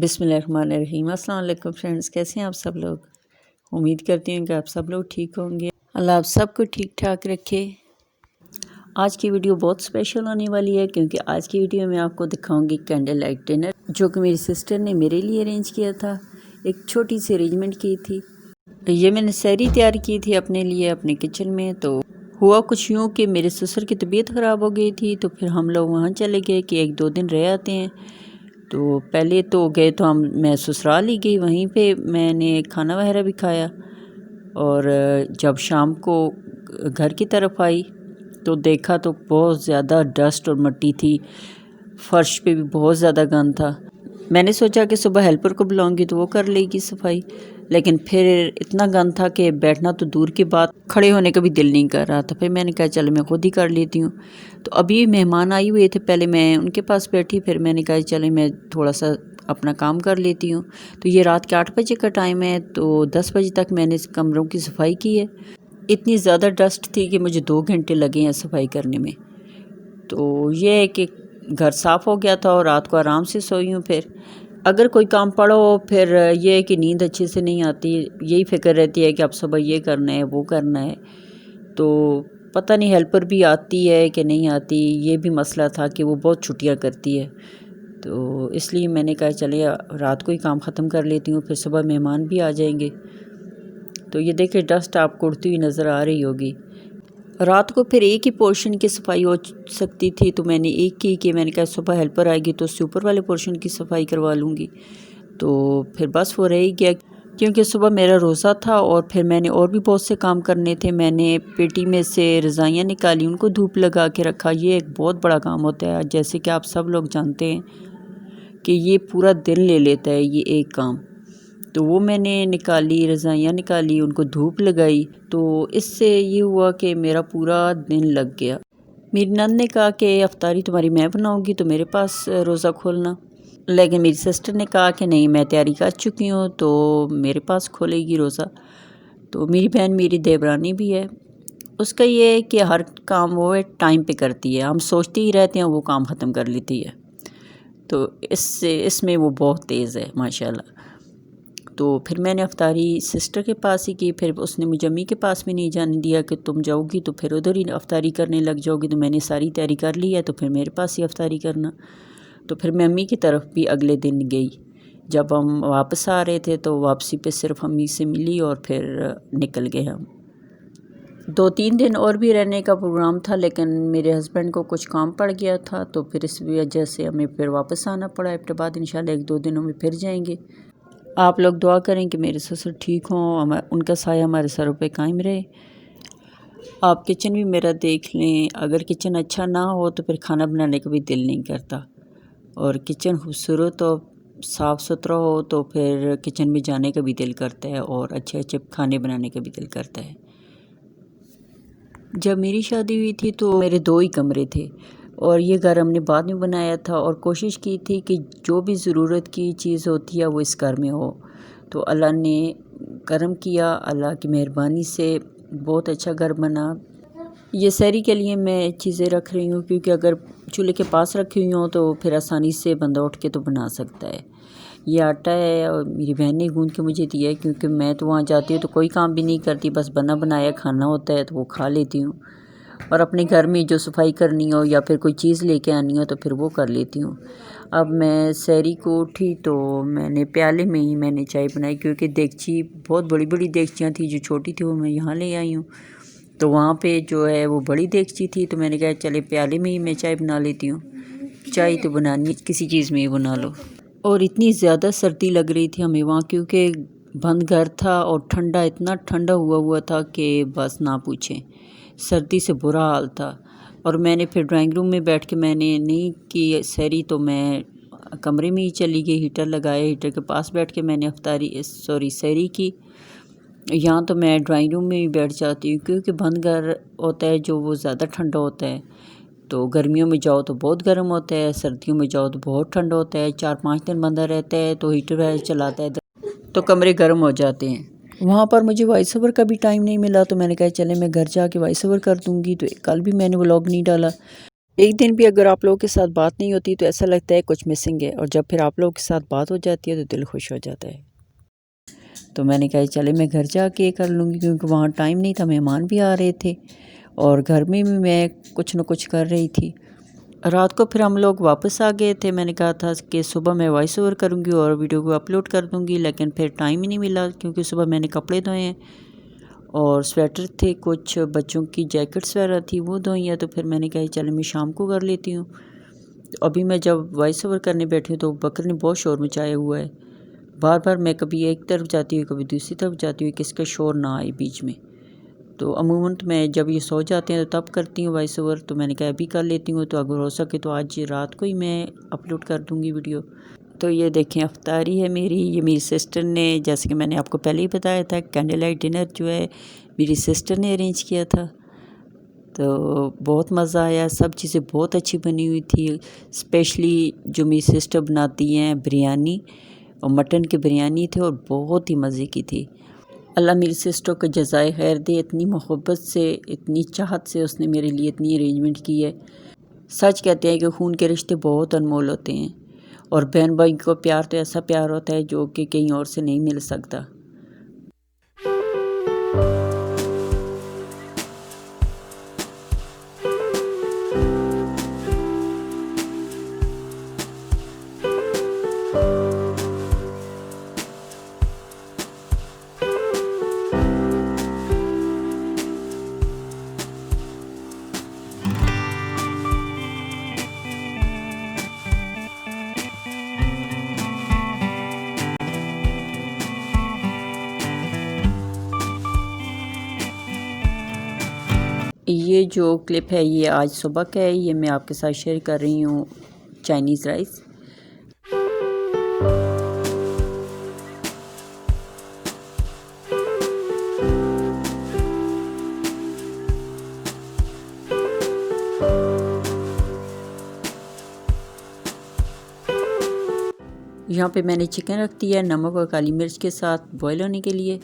बिस्मिल्लाहिर्रहमानिर्रहीम। अस्सलाम वालेकुम फ्रेंड्स, कैसे हैं आप सब लोग। उम्मीद करती हूँ कि आप सब लोग ठीक होंगे। अल्लाह आप सबको ठीक ठाक रखे। आज की वीडियो बहुत स्पेशल होने वाली है क्योंकि आज की वीडियो में आपको दिखाऊंगी कैंडल लाइट डिनर जो कि मेरी सिस्टर ने मेरे लिए अरेंज किया था। एक छोटी सी अरेंजमेंट की थी। ये मैंने सहरी तैयार की थी अपने लिए अपने किचन में। तो हुआ कुछ यूँ कि मेरे ससुर की तबीयत ख़राब हो गई थी, तो फिर हम लोग वहाँ चले गए कि 1-2 दिन रह आते हैं। तो पहले तो गए तो मैं ससुराल ही गई, वहीं पे मैंने खाना वगैरह भी खाया। और जब शाम को घर की तरफ आई तो देखा तो बहुत ज़्यादा डस्ट और मिट्टी थी, फ़र्श पे भी बहुत ज़्यादा गंद था। मैंने सोचा कि सुबह हेल्पर को बुलाऊंगी तो वो कर लेगी सफाई, लेकिन फिर इतना गंद था कि बैठना तो दूर की बात, खड़े होने का भी दिल नहीं कर रहा था। फिर मैंने कहा चलो मैं खुद ही कर लेती हूँ। तो अभी मेहमान आए हुए थे, पहले मैं उनके पास बैठी, फिर मैंने कहा चलो मैं थोड़ा सा अपना काम कर लेती हूँ। तो ये रात के 8 बजे का टाइम है, तो 10 बजे तक मैंने इस कमरों की सफाई की है। इतनी ज़्यादा डस्ट थी कि मुझे 2 घंटे लगे हैं सफाई करने में। तो ये है कि घर साफ़ हो गया था और रात को आराम से सोई हूँ। फिर अगर कोई काम पड़ा हो फिर ये है कि नींद अच्छे से नहीं आती, यही फिक्र रहती है कि अब सुबह ये करना है वो करना है। तो पता नहीं हेल्पर भी आती है कि नहीं आती, ये भी मसला था कि वो बहुत छुट्टियाँ करती है। तो इसलिए मैंने कहा चले रात को ही काम ख़त्म कर लेती हूँ, फिर सुबह मेहमान भी आ जाएंगे। तो ये देखिए डस्ट आपको उड़ती हुई नज़र आ रही होगी। रात को फिर एक ही पोर्शन की सफाई हो सकती थी, तो मैंने एक की कि मैंने कहा सुबह हेल्पर आएगी तो उससे ऊपर वाले पोर्शन की सफाई करवा लूँगी। तो फिर बस वो रह ही गया क्योंकि सुबह मेरा रोज़ा था और फिर मैंने और भी बहुत से काम करने थे। मैंने पेटी में से रज़ाइयाँ निकाली, उनको धूप लगा के रखा। ये एक बहुत बड़ा काम होता है, जैसे कि आप सब लोग जानते हैं कि ये पूरा दिन ले लेता है ये एक काम। तो वो मैंने निकाली, रज़ाइयाँ निकाली, उनको धूप लगाई। तो इससे ये हुआ कि मेरा पूरा दिन लग गया। मेरी नंद ने कहा कि अफ्तारी तुम्हारी मैं बनाऊंगी तो मेरे पास रोज़ा खोलना, लेकिन मेरी सिस्टर ने कहा कि नहीं मैं तैयारी कर चुकी हूँ तो मेरे पास खोलेगी रोज़ा। तो मेरी बहन मेरी देवरानी भी है, उसका ये है कि हर काम वो टाइम पे करती है। हम सोचते ही रहते हैं, वो काम ख़त्म कर लेती है। तो इसमें वो बहुत तेज़ है माशाल्लाह। तो फिर मैंने अफ्तारी सिस्टर के पास ही की, फिर उसने मुझे अम्मी के पास भी नहीं जाने दिया कि तुम जाओगी तो फिर उधर ही अफ्तारी करने लग जाओगी। तो मैंने सारी तैयारी कर ली है तो फिर मेरे पास ही अफ्तारी करना। तो फिर मैं अम्मी की तरफ भी अगले दिन गई। जब हम वापस आ रहे थे तो वापसी पे सिर्फ अम्मी से मिली और फिर निकल गए हम। 2-3 दिन और भी रहने का प्रोग्राम था, लेकिन मेरे हस्बैंड को कुछ काम पड़ गया था, तो फिर इस वजह से हमें फिर वापस आना पड़ा। इसके बाद इंशाल्लाह 1-2 दिनों में फिर जाएंगे। आप लोग दुआ करें कि मेरे ससुर ठीक हों, उनका साया हमारे सरों पे कायम रहे। आप किचन भी मेरा देख लें, अगर किचन अच्छा ना हो तो फिर खाना बनाने का भी दिल नहीं करता, और किचन खूबसूरत और साफ़ सुथरा हो तो फिर किचन में जाने का भी दिल करता है और अच्छे अच्छे खाने बनाने का भी दिल करता है। जब मेरी शादी हुई थी तो मेरे 2 ही कमरे थे और ये घर हमने बाद में बनाया था, और कोशिश की थी कि जो भी ज़रूरत की चीज़ होती है वो इस घर में हो। तो अल्लाह ने करम किया, अल्लाह की मेहरबानी से बहुत अच्छा घर बना। ये सहरी के लिए मैं चीज़ें रख रही हूँ क्योंकि अगर चूल्हे के पास रखी हुई हों तो फिर आसानी से बंदा उठ के तो बना सकता है। ये आटा है और मेरी बहन ने गूंद के मुझे दिया है क्योंकि मैं तो वहाँ जाती हूँ तो कोई काम भी नहीं करती, बस बना बनाया खाना होता है तो वो खा लेती हूँ। और अपने घर में जो सफाई करनी हो या फिर कोई चीज़ लेके आनी हो तो फिर वो कर लेती हूँ। अब मैं सहरी को उठी तो मैंने प्याले में ही मैंने चाय बनाई क्योंकि देगची बहुत बड़ी बड़ी देगचियाँ थी, जो छोटी थी वो मैं यहाँ ले आई हूँ। तो वहाँ पे जो है वो बड़ी देगची थी, तो मैंने कहा चले प्याले में ही मैं चाय बना लेती हूँ। चाय तो बनानी किसी चीज़ में ही बना लो। और इतनी ज़्यादा सर्दी लग रही थी हमें वहाँ क्योंकि बंद घर था और ठंडा, इतना ठंडा हुआ था कि बस ना पूछें, सर्दी से बुरा हाल था। और मैंने फिर ड्राइंग रूम में बैठ के मैंने नहीं की सहरी, तो मैं कमरे में ही चली गई, हीटर लगाया, हीटर के पास बैठ के मैंने सहरी की। यहाँ तो मैं ड्राइंग रूम में ही बैठ जाती हूँ क्योंकि बंद घर होता है जो वो ज़्यादा ठंडा होता है। तो गर्मियों में जाओ तो बहुत गर्म होता है, सर्दियों में जाओ तो बहुत ठंडा होता है। 4-5 दिन बंदा रहता है तो हीटर वगैरह चलाता है तो कमरे गर्म हो जाते हैं। वहाँ पर मुझे वॉइस ओवर का भी टाइम नहीं मिला, तो मैंने कहा चले मैं घर जाके वॉइस ओवर कर दूँगी। तो कल भी मैंने व्लॉग नहीं डाला, एक दिन भी अगर आप लोगों के साथ बात नहीं होती तो ऐसा लगता है कुछ मिसिंग है, और जब फिर आप लोगों के साथ बात हो जाती है तो दिल खुश हो जाता है। तो मैंने कहा चले मैं घर जाके कर लूँगी, क्योंकि वहाँ टाइम नहीं था, मेहमान भी आ रहे थे और घर में भी मैं कुछ न कुछ कर रही थी। रात को फिर हम लोग वापस आ गए थे। मैंने कहा था कि सुबह मैं वॉइस ओवर करूँगी और वीडियो को अपलोड कर दूँगी, लेकिन फिर टाइम ही नहीं मिला, क्योंकि सुबह मैंने कपड़े धोए हैं और स्वेटर थे, कुछ बच्चों की जैकेट्स वगैरह थी वो धोई हैं। तो फिर मैंने कहा चलो मैं शाम को कर लेती हूँ। तो अभी मैं जब वॉइस ओवर करने बैठी हूँ तो बकर ने बहुत शोर मचाया हुआ है। बार बार मैं कभी एक तरफ जाती हूँ कभी दूसरी तरफ जाती हूँ, किसका शोर ना आए बीच में। तो अमूमन तो मैं जब ये सो जाते हैं तो तब करती हूँ वॉइस ओवर। तो मैंने कहा अभी कर लेती हूँ, तो अगर हो सके तो आज रात को ही मैं अपलोड कर दूँगी वीडियो। तो ये देखें अफ्तारी है मेरी, ये मेरी सिस्टर ने, जैसे कि मैंने आपको पहले ही बताया था, कैंडल लाइट डिनर जो है मेरी सिस्टर ने अरेंज किया था। तो बहुत मज़ा आया, सब चीज़ें बहुत अच्छी बनी हुई थी। स्पेशली जो मेरी सिस्टर बनाती हैं बिरयानी, और मटन की बिरयानी थी और बहुत ही मज़े की थी। अल्लाह मेरी सिस्टर को जज़ाए खैर दे, इतनी मोहब्बत से, इतनी चाहत से उसने मेरे लिए इतनी अरेंजमेंट की है। सच कहते हैं कि खून के रिश्ते बहुत अनमोल होते हैं, और बहन भाई को प्यार तो ऐसा प्यार होता है जो कि कहीं और से नहीं मिल सकता। ये जो क्लिप है ये आज सुबह का है, ये मैं आपके साथ शेयर कर रही हूँ चाइनीज़ राइस। यहाँ पे मैंने चिकन रख दिया नमक और काली मिर्च के साथ बॉईल होने के लिए।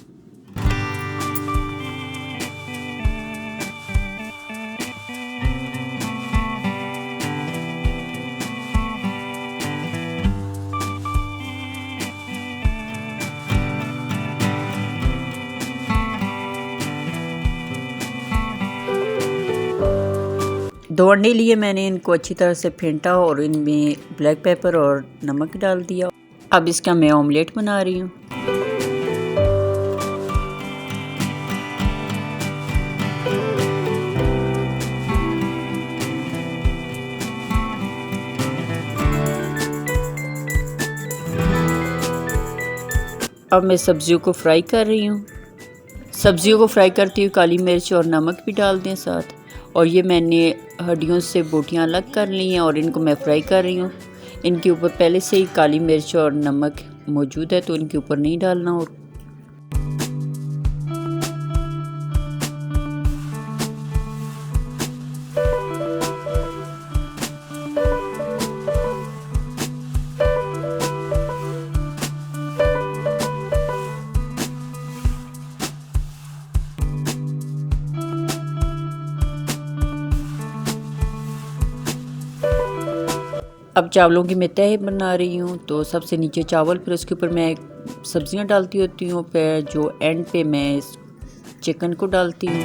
दो अंडे लिए मैंने, इनको अच्छी तरह से फेंटा और इनमें ब्लैक पेपर और नमक डाल दिया। अब इसका मैं ऑमलेट बना रही हूँ। अब मैं सब्जियों को फ्राई कर रही हूँ। सब्जियों को फ्राई करती हुई काली मिर्च और नमक भी डाल दें साथ। और ये मैंने हड्डियों से बोटियाँ अलग कर ली हैं और इनको मैं फ्राई कर रही हूँ। इनके ऊपर पहले से ही काली मिर्च और नमक मौजूद है, तो इनके ऊपर नहीं डालना। और अब चावलों की मैं तह बना रही हूँ। तो सबसे नीचे चावल, फिर उसके ऊपर मैं सब्जियाँ डालती होती हूँ, फिर जो एंड पे मैं चिकन को डालती हूँ।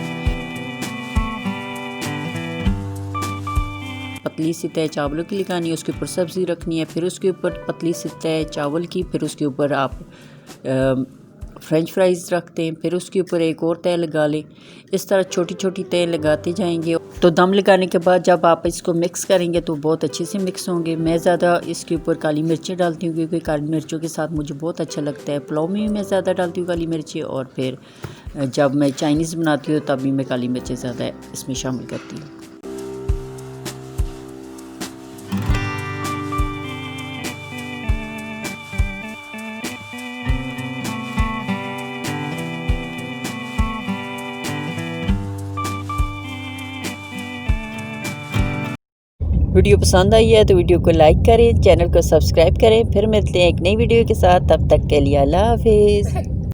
पतली सी तह चावलों की लगानी है, उसके ऊपर सब्ज़ी रखनी है, फिर उसके ऊपर पतली सी तह चावल की, फिर उसके ऊपर आप फ्रेंच फ्राइज़ रखते हैं, फिर उसके ऊपर एक और तह लगा लें। इस तरह छोटी छोटी तह लगाते जाएंगे। तो दम लगाने के बाद जब आप इसको मिक्स करेंगे तो बहुत अच्छे से मिक्स होंगे। मैं ज़्यादा इसके ऊपर काली मिर्चें डालती हूँ, क्योंकि काली मिर्चों के साथ मुझे बहुत अच्छा लगता है। पुलाव में भी मैं ज़्यादा डालती हूँ काली मिर्चें, और फिर जब मैं चाइनीज़ बनाती हूँ तब भी मैं काली मिर्चें ज़्यादा इसमें शामिल करती हूँ। वीडियो पसंद आई है तो वीडियो को लाइक करें, चैनल को सब्सक्राइब करें। फिर मिलते हैं एक नई वीडियो के साथ, तब तक के लिए अल्लाह हाफिज़।